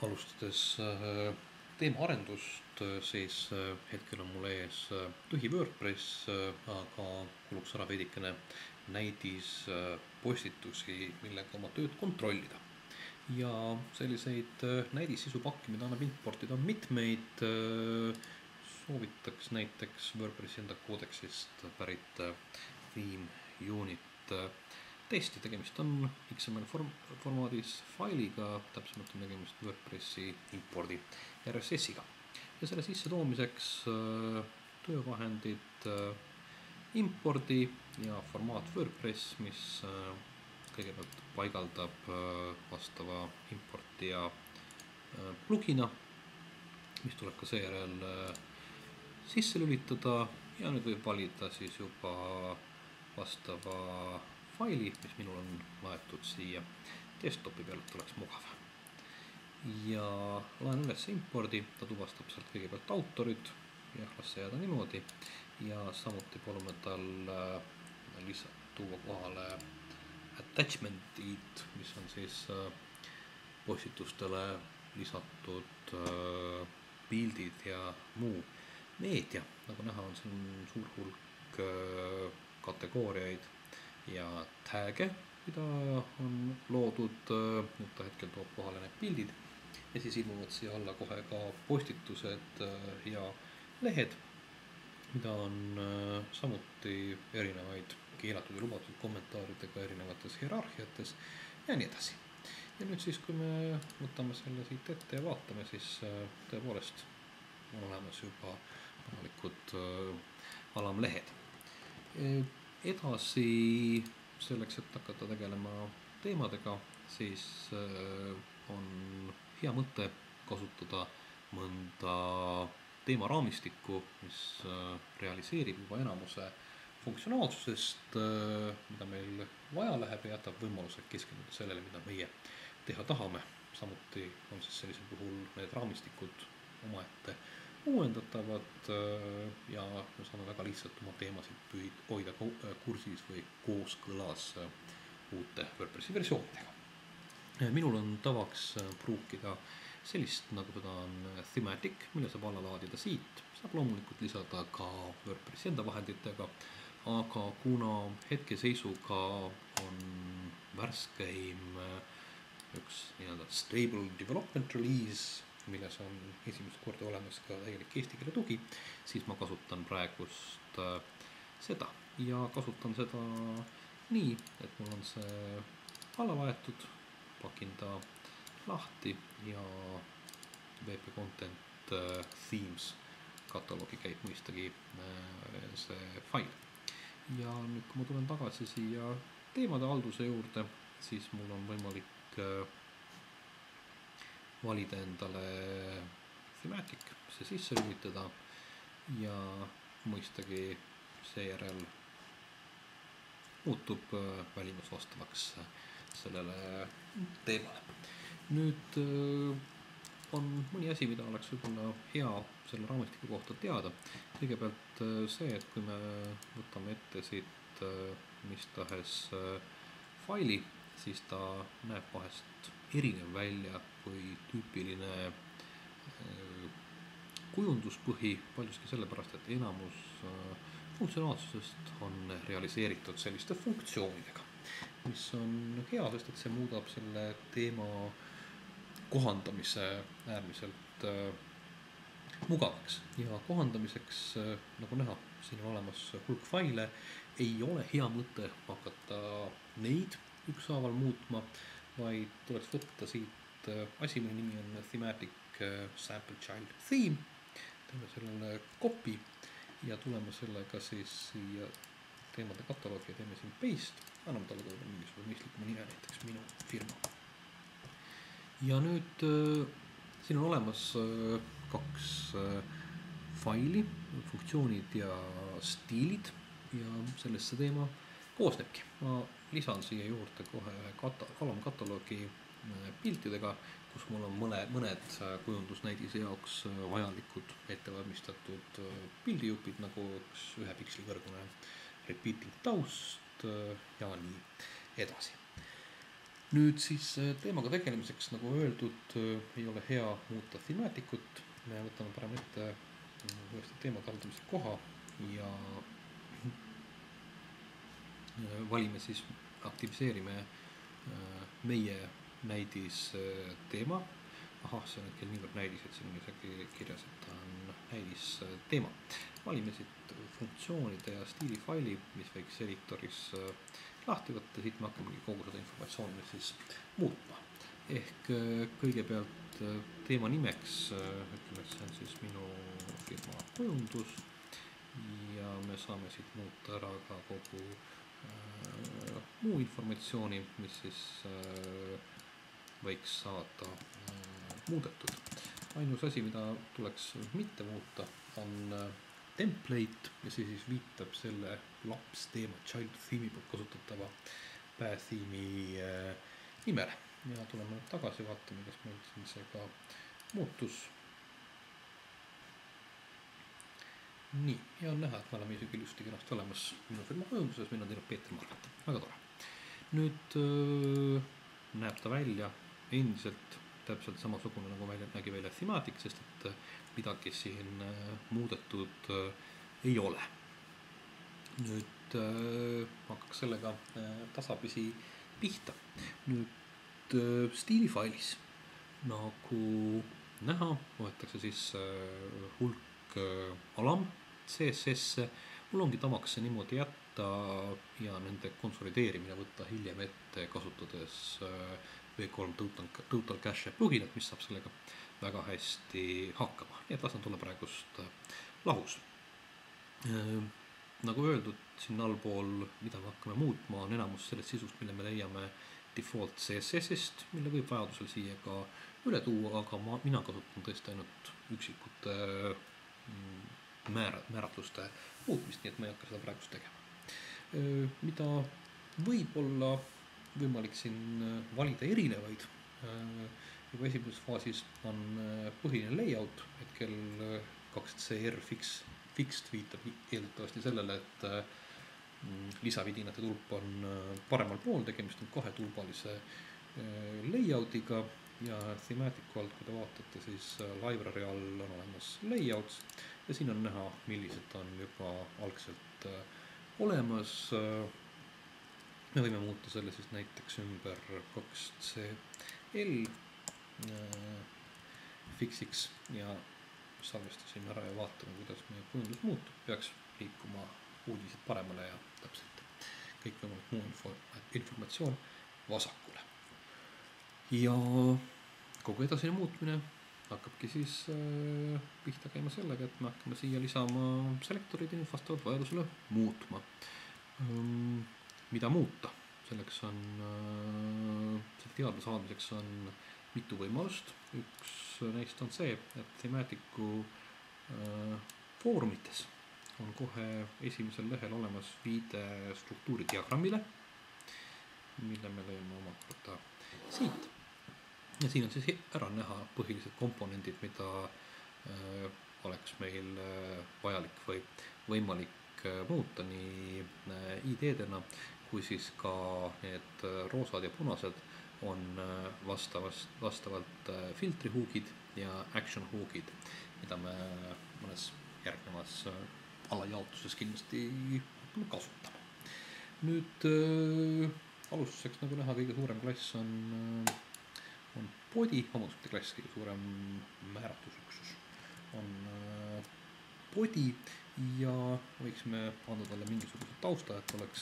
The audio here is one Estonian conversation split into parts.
Alustades teema arendust, siis hetkel on mul ees tühi WordPress, aga kuluks ära veidikene näidis postitusi, millega oma tööd kontrollida. Ja selliseid näidissisupakki, mida annab importida, on mitmeid. Soovitaks näiteks WordPressi enda koodeksist pärit theme unit testi. Tegemist on XML formaadis failiga, täpsemalt on tegemist WordPressi impordi RSS-iga. Ja selle sisse toomiseks töövahendid impordi ja formaat WordPress, mis kõigepealt paigaldab vastava importija plugina, mis tuleb ka seejärel sisse lülitada ja nüüd võib valida siis juba vastava faili, mis minul on laetud siia desktopi peale, et oleks mugav. Ja laen üles impordi, ta tuvastab sealt kõigepealt autorid, jah, las see jääda niimoodi. Ja samuti palume tal lihtsalt tuua kohale attachment'id, mis on siis postitustele lisatud pildid ja muu meedia. Nagu näha, on siin suur hulk kategooriaid ja tag'e, mida on loodud. Nüüd ta hetkel toob kohale need pildid ja siis ilmuvad siia alla kohe ka postitused ja lehed, mida on samuti erinevaid keelatud ja lubatud kommentaaridega erinevates hierarhiates ja nii edasi. Ja nüüd siis, kui me võtame selle siit ette ja vaatame, siis tõepoolest on olemas juba võimalikud alamlehed. Edasi, selleks, et hakata tegelema teemadega, siis on hea mõte kasutada mõnda teemaraamistikku, mis realiseerib juba enamuse funktsionaalsusest, mida meil vaja läheb, ja jätab võimaluse keskenduda sellele, mida meie teha tahame. Samuti on siis sellisel puhul need raamistikud omaette uuendatavad ja me saame väga lihtsalt oma teemasid hoida kursis või kooskõlas uute WordPressi versioonidega. Minul on tavaks pruukida sellist, nagu seda on thematic, mille saab alla laadida siit. Saab loomulikult lisada ka WordPressi enda vahenditega, aga kuna hetkeseisuga on värskeim üks nii-öelda stable development release, milles on esimest korda olemas ka täielik eesti keele tugi, siis ma kasutan praegust seda ja kasutan seda nii, et mul on see alla laetud, pakin ta lahti ja WP Content Themes kataloogi käib mõistagi see fail. Ja nüüd, kui ma tulen tagasi siia teemade halduse juurde, siis mul on võimalik valida endale thematic, see sisse lülitada ja mõistagi seejärel muutub välimus vastavaks sellele teemale. Nüüd on mõni asi, mida oleks võib-olla hea selle raamistiku kohta teada. Kõigepealt see, et kui me võtame ette siit mis tahes faili, siis ta näeb vahest erinev välja kui tüüpiline kujunduspõhi, paljuski sellepärast, et enamus funktsionaalsusest on realiseeritud selliste funktsioonidega, mis on hea, sest et see muudab selle teema kohandamise äärmiselt mugavaks. Ja kohandamiseks, nagu näha, siin on olemas hulk faile, ei ole hea mõte hakata neid ükshaaval muutma, vaid tuleks võtta siit asi, mille nimi on thematic sample child theme. Teeme sellele copy ja tuleme sellega siis siia teemade kataloogi ja teeme siin paste. Anname talle ka mingisugune mõistlikuma nime, näiteks minu firma. Ja nüüd siin on olemas kaks faili, funktsioonid ja stiilid ja sellest see teema koosnebki. Ma lisan siia juurde kohe ühe alamkataloogi piltidega, kus mul on mõned kujundusnäidise jaoks vajalikud ettevalmistatud pildijupid, nagu üks 1 piksli kõrgune repeating taust ja nii edasi. nüüd siis teemaga tegelemiseks, nagu öeldud, ei ole hea muuta thematicut. Me võtame parem ette uuesti teemade haldamise koha ja valime siis, aktiviseerime meie näidis teema. Ahah, see on hetkel niivõrd näidis, et siin on isegi kirjas, et ta on näidis teema. Valime siit funktsioonide ja stiilifaili, mis võiks editoris lahti võtta. Siit me hakkamegi kogu seda informatsiooni siis muutma. Ehk kõigepealt teema nimeks, ütleme, et see on siis minu firma kujundus ja me saame siit muuta ära ka kogu muu informatsiooni, mis siis võiks saada muudetud. Ainus asi, mida tuleks mitte muuta, on template ja see siis viitab selle laps teema child theme'i poolt kasutatava päätheme'i nimele. Ja tuleme nüüd tagasi, vaatame, kas meil siin see ka muutus. Nii, ja on näha, et me oleme isegi ilusti kenasti olemas minu firma kujunduses, meil on teinud Peeter Margat. Väga tore. Nüüd näeb ta välja endiselt täpselt samasugune, nagu nägi välja thematic, sest et midagi siin muudetud ei ole. Nüüd hakkaks sellega tasapisi pihta. Nüüd stiilifailis, nagu näha, võetakse siis hulk alam CSS. Mul ongi tavaks see niimoodi jätta ja nende konsolideerimine võtta hiljem ette, kasutades V3 Total Cache pluginat, mis saab sellega väga hästi hakkama. Nii et lasen tulla praegust lahus. Nagu öeldud, siin allpool, mida me hakkame muutma, on enamus sellest sisust, mille me leiame default CSS-ist, mille võib vajadusel siia ka üle tuua, aga mina kasutan tõesti ainult üksikute määratluste muutmist, nii et ma ei hakka seda praegust tegema. Mida võib olla võimalik siin valida erinevaid. Juba esimeses faasis on põhiline layout, hetkel 2CR fixed viitab eeldatavasti sellele, et lisavidinate tulp on paremal pool, tegemist on kahetulbalise layoutiga ja thematiku alt, kui te vaatate, siis library all on olemas layouts ja siin on näha, millised on juba algselt olemas. Me võime muuta selle siis näiteks ümber 2CL fixiks ja salvestasin ära ja vaatame, kuidas meie kujundus muutub. Peaks liikuma uudised paremale ja täpselt kõik võimalik muu informatsioon vasakule. Ja kogu edasine muutmine hakkabki siis pihta käima sellega, et me hakkame siia lisama selektorid ja vastavalt vajadusele muutma. Mida muuta? Selleks on, selle teadme saamiseks on mitu võimalust. Üks neist on see, et thematiku foorumites on kohe esimesel lehel olemas viide struktuuridiagrammile, mille me lööme omalt võtta siit. Ja siin on siis ära näha põhilised komponendid, mida oleks meil vajalik või võimalik muuta nii ID-dena, kui siis ka need roosad ja punased on vastavalt filtrihuugid ja action huugid, mida me mõnes järgnevas alajaotuses kindlasti kasutame. Nüüd alustuseks, nagu näha, kõige suurem klass on body, omaduste klass, kõige suurem määratlusüksus on body ja võiksime anda talle mingisuguse tausta, et oleks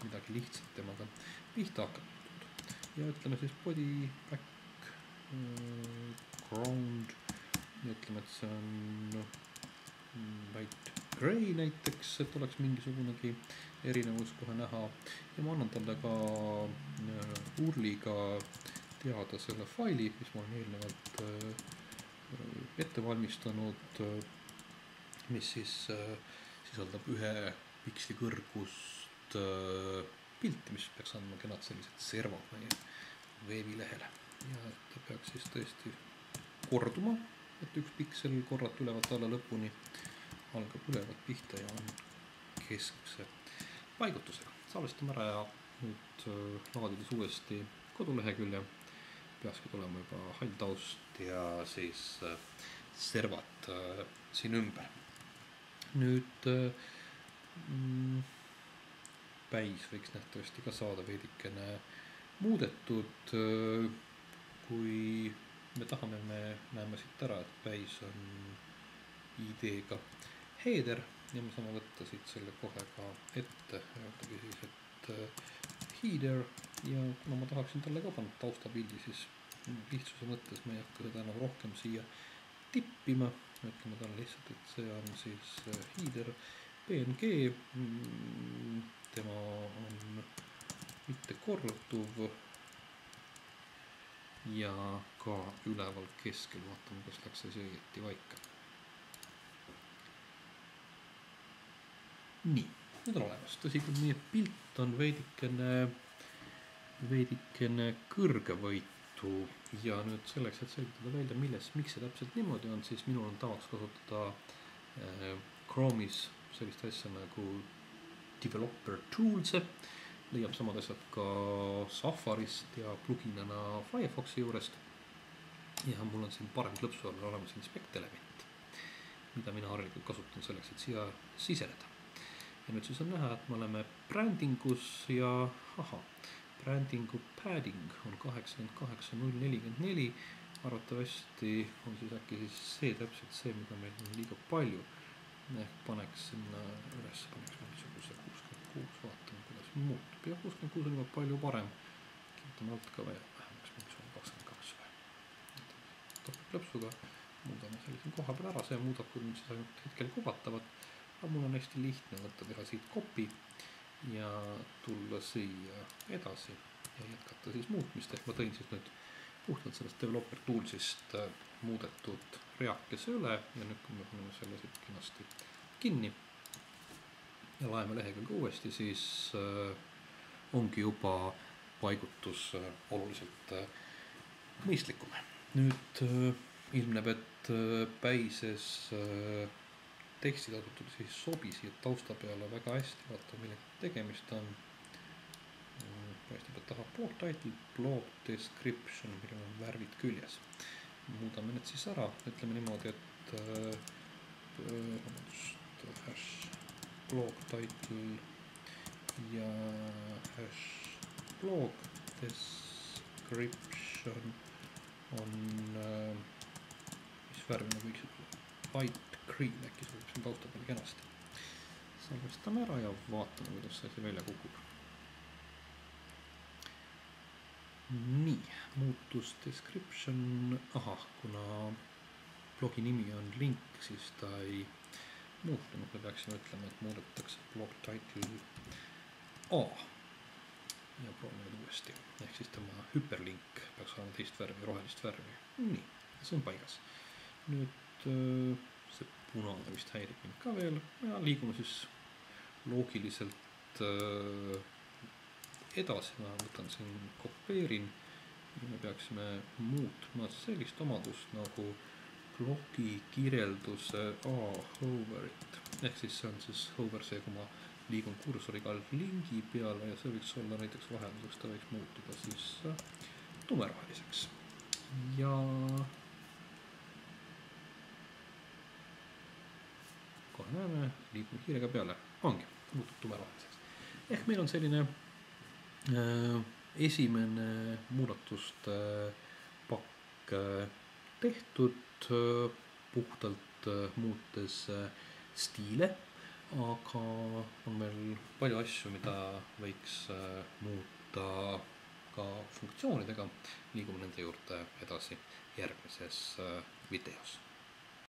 midagi lihtsalt temaga pihta hakatud. Ja ütleme siis body background, ütleme, et see on light gray näiteks, et oleks mingisugunegi erinevus kohe näha ja ma annan talle ka URL-iga teada selle faili, mis ma olen eelnevalt ette valmistanud, mis siis sisaldab 1 piksli kõrgust pilti, mis peaks andma kenad sellised servad meie veebilehele. Ja ta peaks siis tõesti korduma, et 1 piksel korrata ülevalt alla lõpuni, algab ülevalt pihta ja on keskse paigutusega. Salvestame ära ja nüüd laadides uuesti kodulehekülje, peakski tulema juba hall taust ja siis servad siin ümber. Nüüd päis võiks nähtavasti ka saada veidikene muudetud, kui me tahame, me näeme siit ära, et päis on ID-ga header ja me saame võtta siit selle kohe ka ette, öeldagi siis, et header ja kuna ma tahaksin talle ka panna taustapildi, siis lihtsuse mõttes ma ei hakka seda enam rohkem siia tippima, ütleme talle lihtsalt, et see on siis header PNG, tema on mitte korrutuv ja ka üleval keskel, vaatame, kas läks see õieti paika. Nii, nüüd on olemas, tõsi küll, meie pilt on veidikene kõrgevõitu ja nüüd selleks, et selgitada välja, miks see täpselt niimoodi on, siis minul on tavaks kasutada Chrome'is sellist asja nagu developer tools'e, leiab samad asjad ka Safarist ja pluginana Firefoxi juurest ja mul on siin parem klõpsu all olemas inspect element, mida mina harilikult kasutan selleks, et siia siseneda. Ja nüüd siis on näha, et me oleme brändingus ja brändingu padding on 88.044, arvatavasti on siis äkki siis see täpselt see, mida meil on liiga palju. Ehk paneks sinna üles, paneks mingisuguse 66, vaatame, kuidas muutub. Ja 66 on juba palju parem. Kiitame alt ka vähemaks mingisugune 22 või. Topelklõpsuga muudame selle siin koha peal ära, see muudab küll siis ainult hetkel kuvatavat, aga mul on hästi lihtne võtta, teha siit copy ja tulla siia edasi ja jätkata siis muutmist. Ehk ma tõin siis nüüd puhtalt sellest developer tools'ist muudetud reakese üle ja nüüd kui me paneme selle siit kenasti kinni ja laeme lehekülge uuesti, siis ongi juba paigutus oluliselt mõistlikum. Nüüd ilmneb, et päises tekstitasutud siis sobi siia tausta peale väga hästi, vaata millega tegemist on. Paistab, et taha blog title, blog description, millel on värvid küljes. Muudame need siis ära, ütleme niimoodi, et hash blog title ja hash blog description on, mis värvina võiksid olla, white green, äkki see võib siin tausta peal kenasti. Salvestame ära ja vaatame, kuidas see välja kukub. Nii, muutus description, kuna blogi nimi on link, siis ta ei muutunud, me peaksime ütlema, et muudetakse blog title A ja proovime uuesti, ehk siis tema hyperlink peaks olema teist värvi, rohelist värvi. Nii, see on paigas. Nüüd see punane vist häirib mind ka veel ja liigume siis loogiliselt edasi, ma võtan siin, kopeerin ja me peaksime muutma sellist omadust nagu blogi kirjelduse hoverit. Ehk siis see on siis hover see, kui ma liigun kursoriga lingi peale ja see võiks olla näiteks vahelduseks, ta võiks muutuda siis tumeroheliseks. Ja kohe näeme, liigume kiirega peale, ongi, muutub tumeroheliseks. Ehk meil on selline esimene muudatuste pakk tehtud, puhtalt muutes stiile, aga on meil palju asju, mida võiks muuta ka funktsioonidega. Liigume nende juurde edasi järgmises videos.